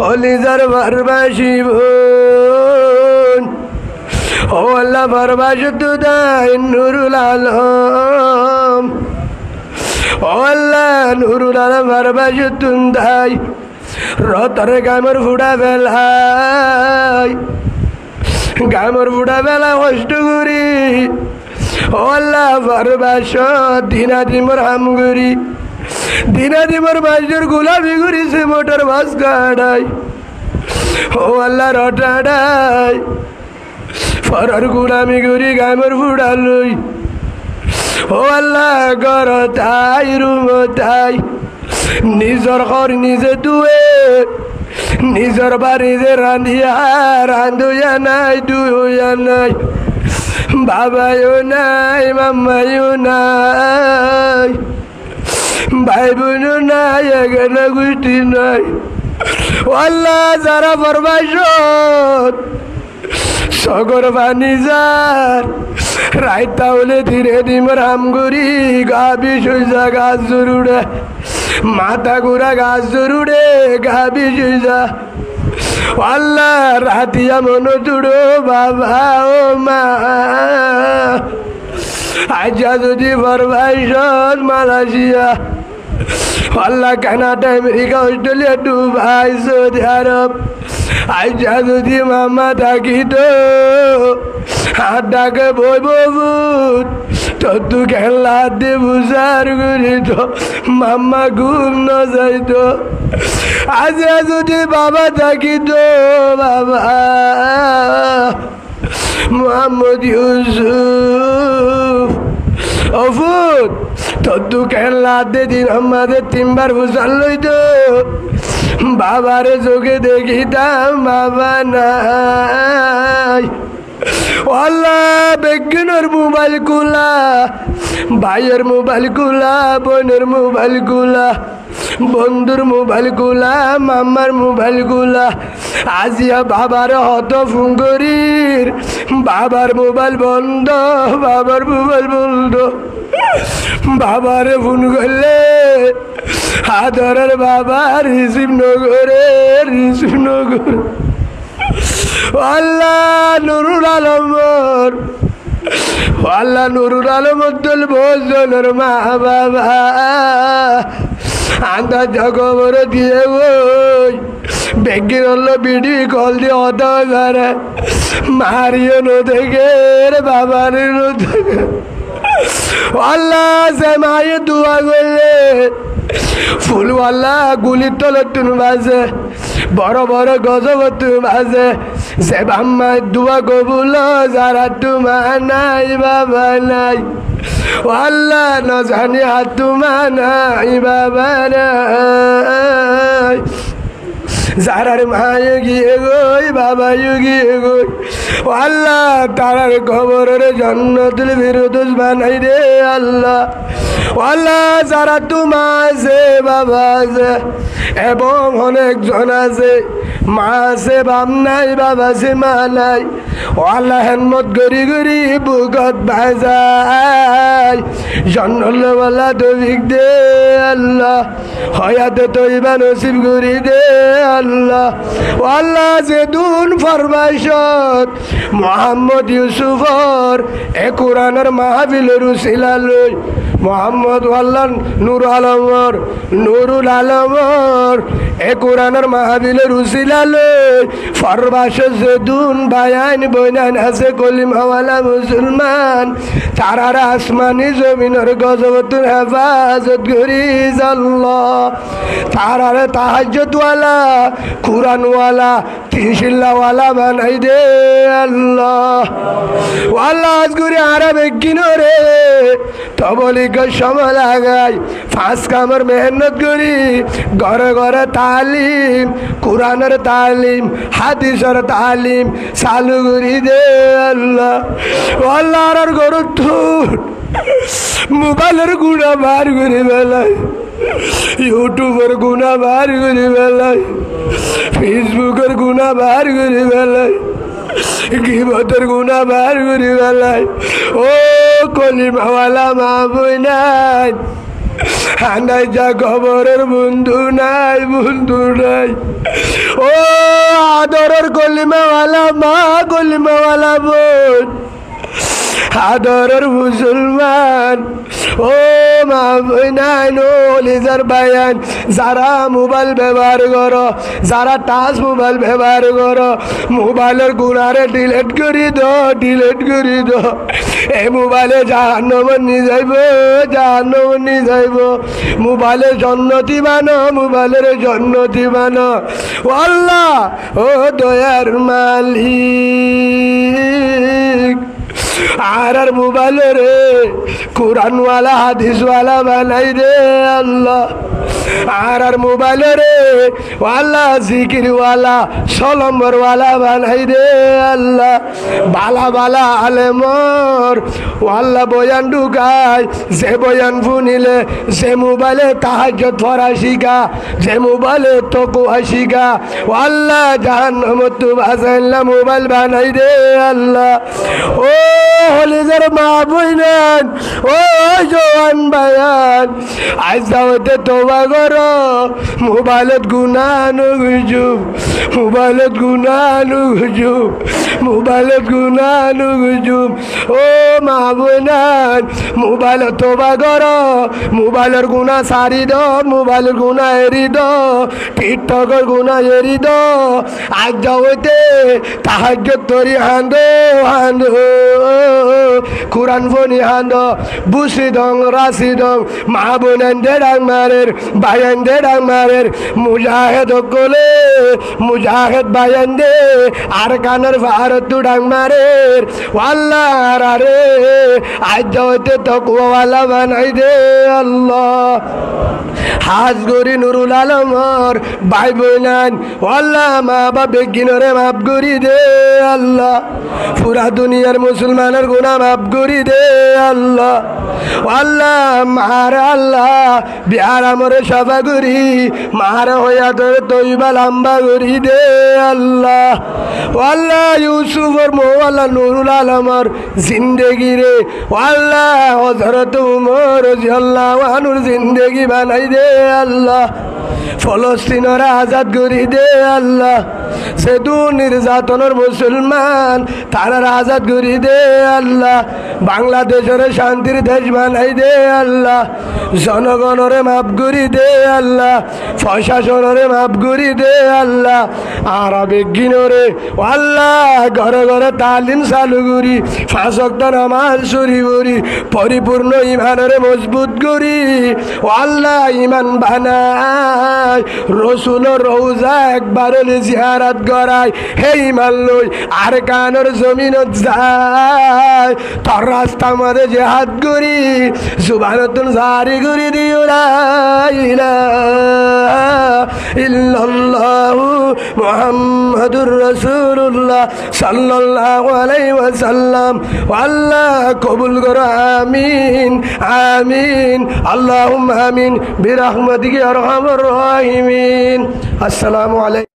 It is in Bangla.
হলিজার ভারবাসী বোন ও আল্লাহ ভারবাসী তুদাই নুরুল আলম ও আল্লাহ নুরুল আলম ভারবাসী তুন্দাই রতরে গামর ফুড়া বেলাই গামর ফুড়া বেলা কষ্ট করি ও আল্লাহ ভারবাস দিনাদিমর হামগুরি দিনাদিমর বাসর গোলাপি ঘুরিছে মোটর বাস কাটাই ও আল্লাহ রটাডাই ফরার গুলামি ঘুরি গামর ফুড়া লই ও আল্লাহ গর তাই রুম তাই নিজর ঘর নিজে দুয়ে নিজর বাড়ি যে রাঁধিয়া রাঁধুয়া নাই দুয়া নাই বাবাও নাই মাম্মাও নাই ভাই বোনও নাই এখানে গোষ্ঠী নাই আল্লাহ যারা বরবাস সগর বানি যার রাইতা হলে ধীরে ধীরে রামগুড়ি গা বিষা গাছ জরুড়ে মাথা ঘুরা গাছ জরুড়ে গা বিষা আল্লাহ রাতিয়া মনো জুড়ো বাবা ও মা আজা যদি বরবাইশন মালয়েশিয়া আল্লাহ কানাডা আমেরিকা অস্ট্রেলিয়া দুবাই সৌদি আরব আজা যদি মামা থাকি তো হাত ডাকে বই বহুত তু খেলা দিয়ে বুঝার করি তো মাম্মা ঘুম ন যাইতো আজা যদি বাবা থাকি তো বাবা মোহাম্মদ ইউসুফ অফুত তু খেলা দিয়ে দিন আমাদের তিনবার বুঝার লইতো বাবারে চোখে দেখিতাম বাবা নাই আল্লাহ বেগিনের মোবাইল গুলা ভাইয়ের মোবাইল গুলা বোনের মোবাইল গুলা বন্ধুর মোবাইল গুলা মামার মোবাইল গুলা আজিয়া বাবার হত ফুঙ্গরির বাবার মোবাইল বন্ধ বাবার মোবাইল বন্ধ বাবারে ফোন করলে আদরের বাবা রিসিভ নগর আল্লাহ নুরুল আলমর আল্লাহ নুরুল আলমর দল ভোজনের মা বাবা আন্দা জগবর দিয়ে ওই বেগির হলো বিডি কল দিয়ে অত যারে মারিও নথেকে বাবার নথেকে আল্লাহ সে মায়ে দোয়া করলে ফুলওয়ালা গুলির তলে তুন বাজে বড় বড় গজব তুম বাজে সে বাম্মা দোয়া কবুল যারা তোমা নাই বাবা নাই আল্লাহ ন জানি হাত তোমা নাই বাবা নাই যারার মায়ে গিয়ে গই বাবায়ু গিয়ে গই আল্লাহ তারার খবরের জন্নতুল বিরুদুস বানাই রে আল্লাহ আল্লাহ যারা তোমা আছে বাবা আছে এবং অনেকজন আছে মা আছে বাপ নাই বাবা আছে মা নাই আল্লাহ হেনমত গরি গরি বুকত বাজাই জন্নল্লা তৌফিক দে আল্লাহ হয়াতে তৈবা নসিব করি দে আল্লাহ আল্লাহ যেদুন ফরমাইশত মোহাম্মদ ইউসুফর এ কোরআনের মাহফিলের উসিলা লই মোহাম্মদ আল্লাহ নুরুল আলমর এ কোরআনের মাহফিলের উসিলা লই ফরমাইশ যেদুন বায়ান বইনান আছে কলিমাওয়ালা মুসলমান তারারা আসমানি জমিনের গজবতুল হেফাজত করি আল্লাহ তারারে তাহাজ্জুদওয়ালা কুরআনওয়ালা তিনশিল্লাওয়ালা বানাই দে আল্লাহ আল্লাহ আজগুরি আরবে কিনরে তবলিগ সময় লাগাই ফাঁস কামর মেহনত করি ঘরে ঘরে তালিম কুরআনের তালিম হাদিসের তালিম চালু করি দে আল্লাহ আল্লাহর গরুত মোবাইলের গুণা বার করে বেলায় ইউটিউবের গুণা বার করে বেলায় ফেসবুকের গুণা বার করে বেলায় গীবতের গুণা বার করে বেলায় ও কলিমাওয়ালা মা বই নাই হানাই যা খবরের বন্ধু নাই, বন্ধু নাই। ও আদরের কলিমাওয়ালা মা, কলিমাওয়ালা বোন, আদরের মুসলমান, ও মা বইনাইন লিজার বায়ান, যারা মোবাইল ব্যবহার করো, যারা টাচ মোবাইল ব্যবহার করো, মোবাইলের গুণারে ডিলেট করি দো, ডিলেট করি দো। এই মোবাইলে জাহান্নামে নিয়ে যাইব, জাহান্নামে নিয়ে যাইব। মোবাইলের জন্নতি মানো, মোবাইলের জন্নতি মানো। ও আল্লাহ, ও দয়ার মালিক, আর মোবাইল রে কোরআনওয়ালা হাদিসওয়ালা বানাই রে আল্লাহ। আর মোবাইল রে আল্লাহ জিকিরওয়ালা সলম্বরওয়ালা বানাই রে আল্লাহ। বালা বালা আলেমর আল্লাহ বয়ান ঢুকায়, যে বয়ান শুনিলে, যে মোবাইলে তাহাজ্জুদ পড়া শিখা, যে মোবাইলে তাকওয়া শিখা, আল্লাহ জাহান্নামত তো বাঁচাইলা মোবাইল বানাই রে আল্লাহ। ও হলিজার মা বইনান, ও জওয়ান বায়ান, আজ যাওয়াতে তোবা করো। মোবাইলত গুনানো গুজুব, মোবাইলত গুনানো গুজুব, মোবাইলত গুনানো গুজুব। ও মা বইনান, মোবাইলত তোবা করো, মোবাইলের গুণা সারি দো, মোবাইলের গুণা এরি দো, টিকটকের গুণা এরি দো। আজ যাওয়াতে তাহাজ্জুদ তরি হান্দো, হান্দো কোরআন ফনি হান্দ, বুসি দং রাশি দং, মা বোনেন দেড়াং মারের, বায়ান দেড়াং মারের, মুজাহেদ কোলে মুজাহেদ বায়ান দে, আর কানের ভারত তুডাং মারের। আল্লাহ রে আজ যাওয়াতে তাকওয়াওয়ালা বানাই দে আল্লাহ। হাজ গরি নুরুল আলমর ভাই বোনান, আল্লাহ মা বাবা বেগিনরে মাফ করি দে আল্লাহ। পুরা দুনিয়ার মুসলমানের গুনাহ মাফ করি দে আল্লাহ। আল্লাহ মার আল্লাহ বিহার আমরে সভা করি, মার হইয়া তোর তৈবা লম্বা করি দে আল্লাহ। আল্লাহ ইউসুফর মোয়াল্লা নুরুল আলমর জিন্দেগি রে আল্লাহ হযরত উমর রাদিয়াল্লাহু আনহুর জিন্দেগি বানাই দে আল্লাহ। ফলস্তিনরা আজাদ করি দে আল্লাহ। সেতু নির্যাতনের মুসলমান তারা আজাদ করি দে আল্লাহ। বাংলাদেশের শান্তির দেশ বানাই দে আল্লাহ। জনগণরে মাফ করি দে আল্লাহ, প্রশাসনরে মাফ করি দে আল্লাহ। আর বিজ্ঞানরে আল্লাহ ঘরে ঘরে তালিম চালু করি, 5 ওয়াক্ত নামাজ শুরি করি, পরিপূর্ণ ইমানরে মজবুত করি আল্লাহ। ইমান বানায় রসুলের রওজা একবার জিয়ারত করায়, হে ইমান লই আর কানের জমিনত যায়, তোর রাস্তা মধ্যে জিহাদ করি, সুবহানাতুন জারি করি দিও লা ইলাহা ইল্লাল্লাহু মুহাম্মাদুর রাসূলুল্লাহ সাল্লাল্লাহু আলাইহি ওয়াসাল্লাম। আল্লাহ কবুল করো, আমিন আমিন আল্লাহুম্মা আমিন বিরহমাতিকা ইয়া আরহামার রাহিমিন। আসসালামু আলাইকুম।